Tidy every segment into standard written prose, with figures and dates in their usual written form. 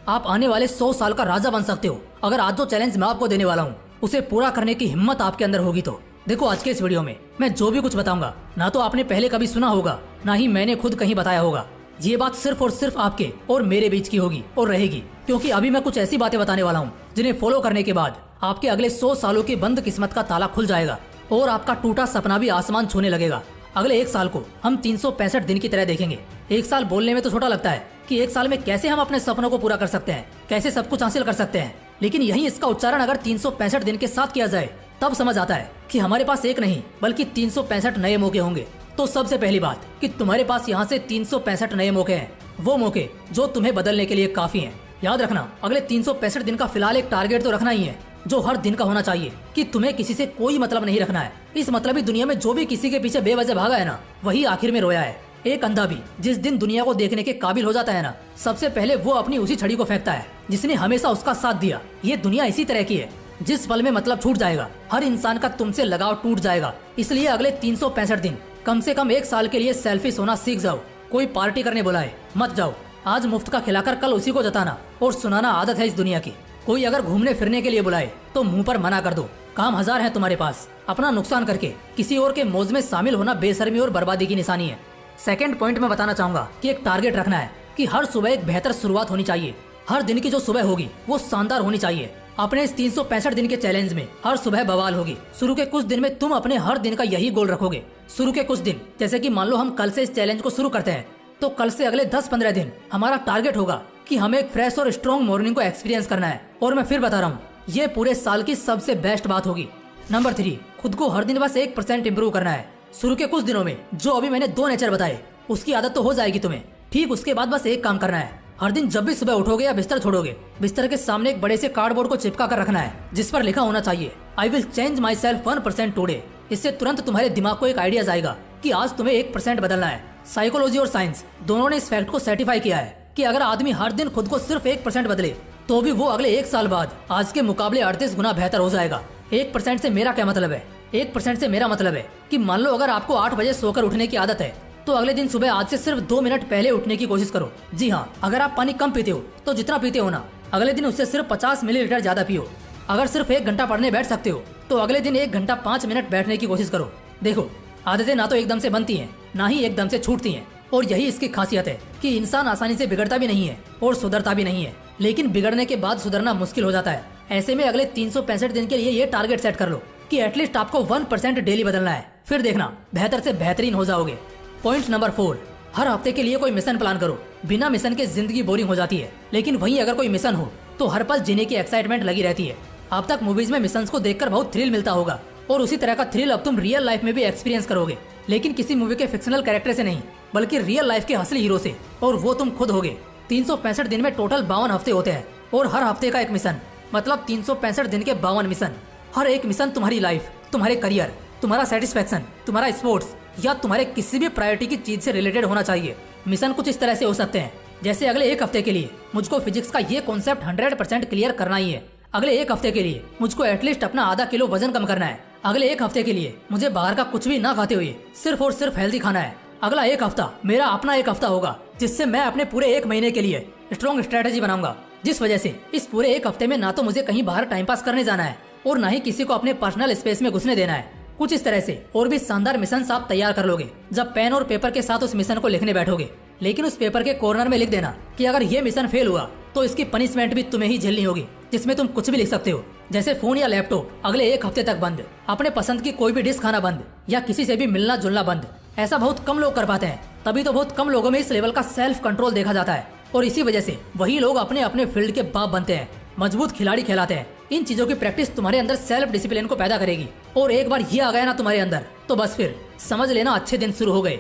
आप आने वाले 100 साल का राजा बन सकते हो अगर आज जो चैलेंज मैं आपको देने वाला हूँ उसे पूरा करने की हिम्मत आपके अंदर होगी तो। देखो आज के इस वीडियो में मैं जो भी कुछ बताऊंगा ना तो आपने पहले कभी सुना होगा ना ही मैंने खुद कहीं बताया होगा। ये बात सिर्फ और सिर्फ आपके और मेरे बीच की होगी और रहेगी, क्योंकि अभी मैं कुछ ऐसी बातें बताने वाला हूँ जिन्हें फॉलो करने के बाद आपके अगले 100 सालों की बंद किस्मत का ताला खुल जाएगा और आपका टूटा सपना भी आसमान छूने लगेगा। अगले एक साल को हम 365 दिन की तरह देखेंगे। एक साल बोलने में तो छोटा लगता है कि एक साल में कैसे हम अपने सपनों को पूरा कर सकते हैं, कैसे सब कुछ हासिल कर सकते हैं, लेकिन यही इसका उच्चारण अगर 365 दिन के साथ किया जाए तब समझ आता है कि हमारे पास एक नहीं बल्कि 365 नए मौके होंगे। तो सबसे पहली बात कि तुम्हारे पास यहाँ से 365 नए मौके हैं, वो मौके जो तुम्हें बदलने के लिए काफी हैं। याद रखना अगले 365 दिन का फिलहाल एक टारगेट तो रखना ही है जो हर दिन का होना चाहिए कि तुम्हें किसी से कोई मतलब नहीं रखना है। इस मतलबी दुनिया में जो भी किसी के पीछे बेवजह भागा है ना, वही आखिर में रोया है। एक अंधा भी जिस दिन दुनिया को देखने के काबिल हो जाता है ना, सबसे पहले वो अपनी उसी छड़ी को फेंकता है जिसने हमेशा उसका साथ दिया। ये दुनिया इसी तरह की है, जिस पल में मतलब छूट जाएगा हर इंसान का तुमसे लगाव टूट जाएगा। इसलिए अगले 365 दिन कम से कम एक साल के लिए सेल्फिश होना सीख जाओ। कोई पार्टी करने बुलाए मत जाओ। आज मुफ्त का खिलाकर कल उसी को जताना और सुनाना आदत है इस दुनिया की। कोई अगर घूमने फिरने के लिए बुलाए तो मुंह पर मना कर दो। काम हजार है तुम्हारे पास, अपना नुकसान करके किसी और के मौज में शामिल होना बेशर्मी और बर्बादी की निशानी है। सेकंड पॉइंट में बताना चाहूंगा कि एक टारगेट रखना है कि हर सुबह एक बेहतर शुरुआत होनी चाहिए। हर दिन की जो सुबह होगी वो शानदार होनी चाहिए। अपने इस 365 दिन के चैलेंज में हर सुबह बवाल होगी। शुरू के कुछ दिन में तुम अपने हर दिन का यही गोल रखोगे। शुरू के कुछ दिन, जैसे कि मान लो हम कल से इस चैलेंज को शुरू करते हैं, तो कल से अगले 10-15 दिन हमारा टारगेट होगा कि हमें एक फ्रेश और स्ट्रॉन्ग मॉर्निंग को एक्सपीरियंस करना है। और मैं फिर बता रहा हूँ, ये पूरे साल की सबसे बेस्ट बात होगी। नंबर 3, खुद को हर दिन बस 1% इम्प्रूव करना है। शुरू के कुछ दिनों में जो अभी मैंने 2 नेचर बताए उसकी आदत तो हो जाएगी तुम्हें। ठीक उसके बाद बस एक काम करना है, हर दिन जब भी सुबह उठोगे या बिस्तर छोड़ोगे, बिस्तर के सामने एक बड़े से कार्डबोर्ड को चिपका कर रखना है जिस पर लिखा होना चाहिए I will change my self 1% today. इससे तुरंत तुम्हारे दिमाग को एक आइडिया जाएगा कि आज तुम्हें 1% बदलना है। साइकोलॉजी और साइंस दोनों ने इस फैक्ट को सर्टिफाई किया है कि अगर आदमी हर दिन खुद को सिर्फ 1% बदले तो भी वो अगले एक साल बाद आज के मुकाबले 38 गुना बेहतर हो जाएगा। 1% से मेरा क्या मतलब है? 1% से मेरा मतलब है कि मान लो अगर आपको 8 बजे सोकर उठने की आदत है तो अगले दिन सुबह आज से सिर्फ 2 मिनट पहले उठने की कोशिश करो। जी हाँ, अगर आप पानी कम पीते हो तो जितना पीते हो ना, अगले दिन उससे सिर्फ 50 मिलीलीटर ज्यादा पियो। अगर सिर्फ 1 घंटा पढ़ने बैठ सकते हो तो अगले दिन 1 घंटा 5 मिनट बैठने की कोशिश करो। देखो, आदतें ना तो एकदम से बनती हैं ना ही एकदम से छूटती हैं, और यही इसकी खासियत है कि इंसान आसानी से बिगड़ता भी नहीं है और सुधरता भी नहीं है, लेकिन बिगड़ने के बाद सुधरना मुश्किल हो जाता है। ऐसे में अगले 365 दिन के लिए ये टारगेट सेट कर लो कि एटलीस्ट आपको 1% डेली बदलना है। फिर देखना बेहतर से बेहतरीन हो जाओगे। पॉइंट नंबर 4, हर हफ्ते के लिए कोई मिशन प्लान करो। बिना मिशन के जिंदगी बोरिंग हो जाती है, लेकिन वहीं अगर कोई मिशन हो तो हर पल जीने की एक्साइटमेंट लगी रहती है। अब तक मूवीज में मिशंस को देखकर बहुत थ्रिल मिलता होगा, और उसी तरह का थ्रिल अब तुम रियल लाइफ में भी एक्सपीरियंस करोगे, लेकिन किसी मूवी के फिक्शनल कैरेक्टर से नहीं बल्कि रियल लाइफ के असली हीरो से, और वो तुम खुद होगे। 365 दिन में टोटल 52 हफ्ते होते हैं और हर हफ्ते का एक मिशन, मतलब 365 दिन के 52 मिशन। हर एक मिशन तुम्हारी लाइफ, तुम्हारे करियर, तुम्हारा सेटिस्फेक्शन, तुम्हारा स्पोर्ट्स या तुम्हारे किसी भी प्रायोरिटी की चीज से रिलेटेड होना चाहिए। मिशन कुछ इस तरह से हो सकते हैं, जैसे अगले एक हफ्ते के लिए मुझको फिजिक्स का ये कॉन्सेप्ट 100% क्लियर करना ही है। अगले एक हफ्ते के लिए मुझको एटलीस्ट अपना आधा किलो वजन कम करना है। अगले एक हफ्ते के लिए मुझे बाहर का कुछ भी ना खाते हुए सिर्फ और सिर्फ हेल्दी खाना है। अगला एक हफ्ता मेरा अपना एक हफ्ता होगा जिससे मैं अपने पूरे एक महीने के लिए स्ट्रॉन्ग स्ट्रेटेजी बनाऊंगा, जिस वजह से इस पूरे एक हफ्ते में ना तो मुझे कहीं बाहर टाइम पास करने जाना है और ना ही किसी को अपने पर्सनल स्पेस में घुसने देना है। कुछ इस तरह से और भी शानदार मिशन आप तैयार कर लोगे जब पेन और पेपर के साथ उस मिशन को लिखने बैठोगे। लेकिन उस पेपर के कॉर्नर में लिख देना कि अगर ये मिशन फेल हुआ तो इसकी पनिशमेंट भी तुम्हें ही झेलनी होगी, जिसमें तुम कुछ भी लिख सकते हो, जैसे फोन या लैपटॉप अगले एक हफ्ते तक बंद, अपने पसंद की कोई भी डिश खाना बंद, या किसी से भी मिलना जुलना बंद। ऐसा बहुत कम लोग कर पाते हैं, तभी तो बहुत कम लोगों में इस लेवल का सेल्फ कंट्रोल देखा जाता है, और इसी वजह से वही लोग अपने अपने फील्ड के बाप बनते हैं, मजबूत खिलाड़ी कहलाते हैं। इन चीजों की प्रैक्टिस तुम्हारे अंदर सेल्फ डिसिप्लिन को पैदा करेगी, और एक बार ये आ गया ना तुम्हारे अंदर तो बस फिर समझ लेना अच्छे दिन शुरू हो गए।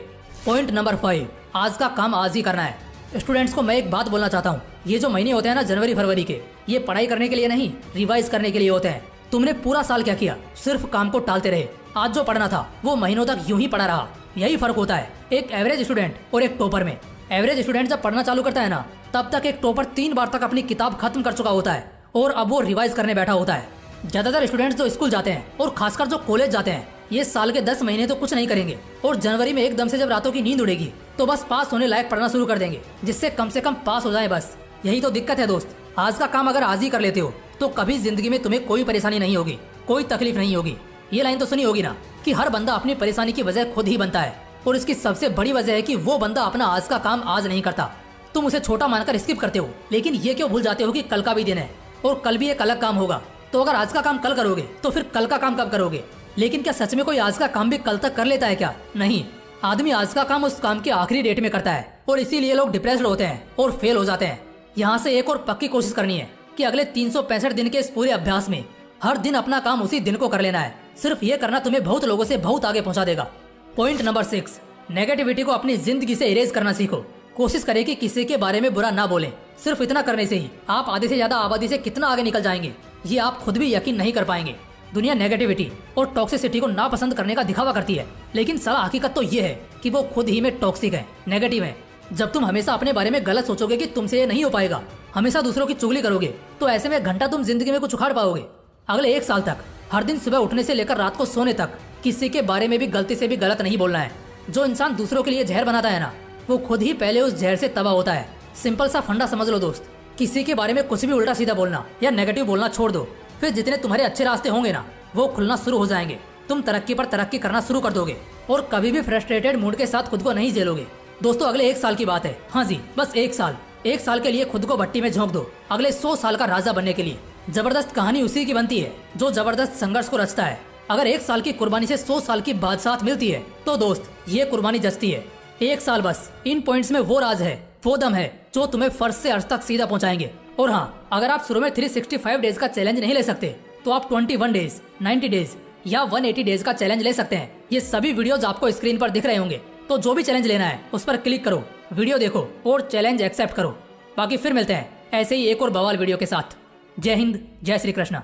पॉइंट नंबर 5, आज का काम आज ही करना है। स्टूडेंट्स को मैं एक बात बोलना चाहता हूँ, ये जो महीने होते हैं ना जनवरी फरवरी के, ये पढ़ाई करने के लिए नहीं रिवाइज करने के लिए होते हैं। तुमने पूरा साल क्या किया? सिर्फ काम को टालते रहे। आज जो पढ़ना था वो महीनों तक यूं ही पढ़ा रहा। यही फर्क होता है एक एवरेज स्टूडेंट और एक टॉपर में। एवरेज स्टूडेंट जब पढ़ना चालू करता है ना, तब तक एक टॉपर 3 बार तक अपनी किताब खत्म कर चुका होता है और अब वो रिवाइज करने बैठा होता है। ज्यादातर स्टूडेंट्स जो स्कूल जाते हैं और खासकर जो कॉलेज जाते हैं, ये साल के 10 महीने तो कुछ नहीं करेंगे और जनवरी में एकदम से जब रातों की नींद उड़ेगी तो बस पास होने लायक पढ़ना शुरू कर देंगे, जिससे कम से कम पास हो जाए बस। यही तो दिक्कत है दोस्त। आज का काम अगर आज ही कर लेते हो तो कभी जिंदगी में तुम्हें कोई परेशानी नहीं होगी, कोई तकलीफ नहीं होगी। ये लाइन तो सुनी होगी ना कि हर बंदा अपनी परेशानी की वजह खुद ही बनता है, और इसकी सबसे बड़ी वजह है कि वो बंदा अपना आज का काम आज नहीं करता। तुम उसे छोटा मानकर स्किप करते हो, लेकिन ये क्यों भूल जाते हो कि कल का भी दिन है और कल भी एक अलग काम होगा। तो अगर आज का काम कल करोगे तो फिर कल का काम कब करोगे? लेकिन क्या सच में कोई आज का काम भी कल तक कर लेता है क्या? नहीं, आदमी आज का काम उस काम के आखिरी डेट में करता है, और इसीलिए लोग डिप्रेस्ड होते हैं और फेल हो जाते हैं। यहाँ से एक और पक्की कोशिश करनी है कि अगले 365 दिन के इस पूरे अभ्यास में हर दिन अपना काम उसी दिन को कर लेना है। सिर्फ ये करना तुम्हें बहुत लोगों से बहुत आगे पहुंचा देगा। पॉइंट नंबर 6, नेगेटिविटी को अपनी जिंदगी से इरेज करना सीखो। कोशिश करें कि किसी के बारे में बुरा ना बोलें। सिर्फ इतना करने से ही आप आधे से ज्यादा आबादी से कितना आगे निकल जाएंगे, ये आप खुद भी यकीन नहीं कर पाएंगे। दुनिया नेगेटिविटी और टॉक्सिसिटी को नापसंद करने का दिखावा करती है, लेकिन साला हकीकत तो ये है कि वो खुद ही में टॉक्सिक है, नेगेटिव है। जब तुम हमेशा अपने बारे में गलत सोचोगे कि तुमसे ये नहीं हो पाएगा, हमेशा दूसरों की चुगली करोगे, तो ऐसे में घंटा तुम जिंदगी में कुछ उखाड़ पाओगे। अगले 1 साल तक हर दिन सुबह उठने से लेकर रात को सोने तक किसी के बारे में भी गलती से भी गलत नहीं बोलना है। जो इंसान दूसरों के लिए जहर बनाता है ना, वो खुद ही पहले उस जहर से तबाह होता है। सिंपल सा फंडा समझ लो दोस्त, किसी के बारे में कुछ भी उल्टा सीधा बोलना या नेगेटिव बोलना छोड़ दो, फिर जितने तुम्हारे अच्छे रास्ते होंगे ना वो खुलना शुरू हो जाएंगे। तुम तरक्की पर तरक्की करना शुरू कर दोगे और कभी भी फ्रस्ट्रेटेड मूड के साथ खुद को नहीं झेलोगे। दोस्तों अगले 1 साल की बात है, हाँ जी बस 1 साल। 1 साल के लिए खुद को भट्टी में झोंक दो अगले 100 साल का राजा बनने के लिए। जबरदस्त कहानी उसी की बनती है जो जबरदस्त संघर्ष को रचता है। अगर 1 साल की कुर्बानी से 100 साल की बादशाहत मिलती है तो दोस्त ये कुर्बानी जचती है। 1 साल बस। इन पॉइंट्स में वो राज है, वो दम है जो तुम्हें फर्श से अर्श तक सीधा पहुंचाएंगे। और हाँ, अगर आप शुरू में 365 डेज का चैलेंज नहीं ले सकते तो आप 21 डेज, 90 डेज या 180 डेज का चैलेंज ले सकते हैं। ये सभी वीडियोज आपको स्क्रीन पर दिख रहे होंगे, तो जो भी चैलेंज लेना है उस पर क्लिक करो, वीडियो देखो और चैलेंज एक्सेप्ट करो। बाकी फिर मिलते हैं ऐसे ही एक और बवाल वीडियो के साथ। जय हिंद, जय श्री कृष्णा।